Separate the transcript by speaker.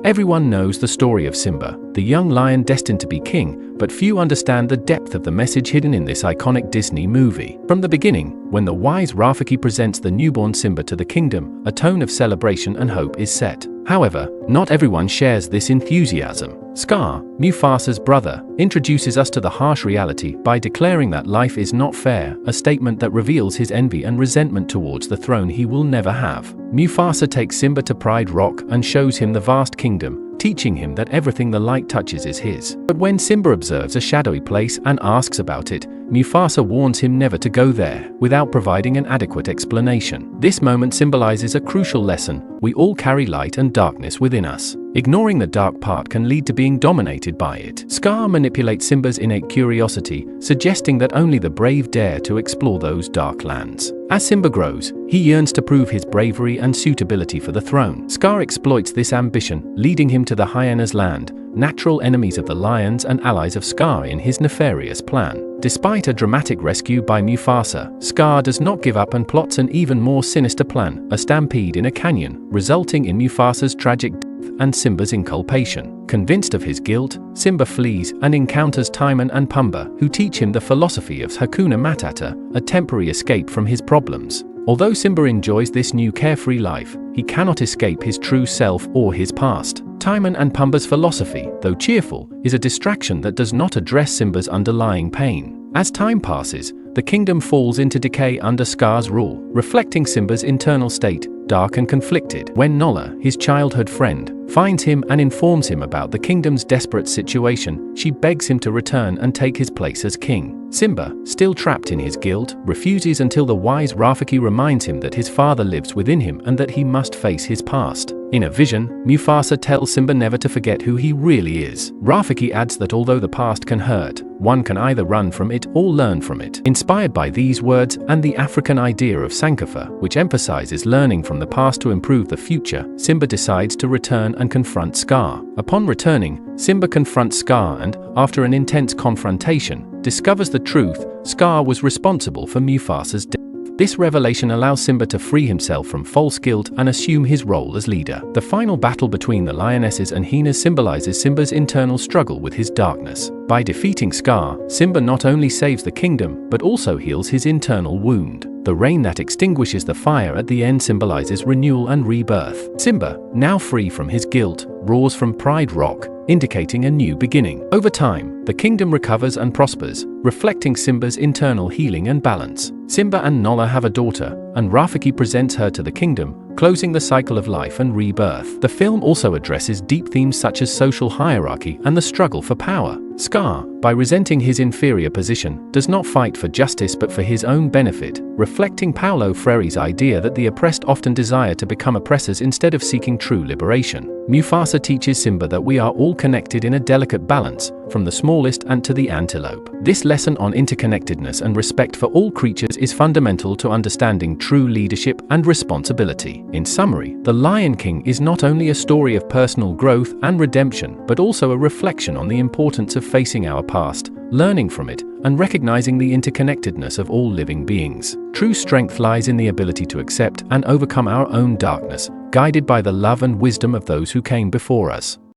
Speaker 1: Everyone knows the story of Simba, the young lion destined to be king, but few understand the depth of the message hidden in this iconic Disney movie. From the beginning, when the wise Rafiki presents the newborn Simba to the kingdom, a tone of celebration and hope is set. However, not everyone shares this enthusiasm. Scar, Mufasa's brother, introduces us to the harsh reality by declaring that life is not fair, a statement that reveals his envy and resentment towards the throne he will never have. Mufasa takes Simba to Pride Rock and shows him the vast kingdom, teaching him that everything the light touches is his. But when Simba observes a shadowy place and asks about it, Mufasa warns him never to go there, without providing an adequate explanation. This moment symbolizes a crucial lesson: we all carry light and darkness within us. Ignoring the dark part can lead to being dominated by it. Scar manipulates Simba's innate curiosity, suggesting that only the brave dare to explore those dark lands. As Simba grows, he yearns to prove his bravery and suitability for the throne. Scar exploits this ambition, leading him to the hyenas' land, natural enemies of the lions and allies of Scar in his nefarious plan. Despite a dramatic rescue by Mufasa, Scar does not give up and plots an even more sinister plan, a stampede in a canyon, resulting in Mufasa's tragic death and Simba's inculpation. Convinced of his guilt, Simba flees and encounters Timon and Pumbaa, who teach him the philosophy of Hakuna Matata, a temporary escape from his problems. Although Simba enjoys this new carefree life, he cannot escape his true self or his past. Timon and Pumbaa's philosophy, though cheerful, is a distraction that does not address Simba's underlying pain. As time passes, the kingdom falls into decay under Scar's rule, reflecting Simba's internal state, dark and conflicted. When Nala, his childhood friend, finds him and informs him about the kingdom's desperate situation, she begs him to return and take his place as king. Simba, still trapped in his guilt, refuses until the wise Rafiki reminds him that his father lives within him and that he must face his past. In a vision, Mufasa tells Simba never to forget who he really is. Rafiki adds that although the past can hurt, one can either run from it or learn from it. Inspired by these words and the African idea of Sankofa, which emphasizes learning from the past to improve the future, Simba decides to return and confront Scar. Upon returning, Simba confronts Scar and, after an intense confrontation, discovers the truth: Scar was responsible for Mufasa's death. This revelation allows Simba to free himself from false guilt and assume his role as leader. The final battle between the lionesses and hyenas symbolizes Simba's internal struggle with his darkness. By defeating Scar, Simba not only saves the kingdom, but also heals his internal wound. The rain that extinguishes the fire at the end symbolizes renewal and rebirth. Simba, now free from his guilt, roars from Pride Rock, indicating a new beginning. Over time, the kingdom recovers and prospers, reflecting Simba's internal healing and balance. Simba and Nala have a daughter, and Rafiki presents her to the kingdom, closing the cycle of life and rebirth. The film also addresses deep themes such as social hierarchy and the struggle for power. Scar, by resenting his inferior position, does not fight for justice but for his own benefit, reflecting Paulo Freire's idea that the oppressed often desire to become oppressors instead of seeking true liberation. Mufasa teaches Simba that we are all connected in a delicate balance, from the smallest ant to the antelope. This lesson on interconnectedness and respect for all creatures is fundamental to understanding true leadership and responsibility. In summary, The Lion King is not only a story of personal growth and redemption, but also a reflection on the importance of facing our past, learning from it, and recognizing the interconnectedness of all living beings. True strength lies in the ability to accept and overcome our own darkness, guided by the love and wisdom of those who came before us.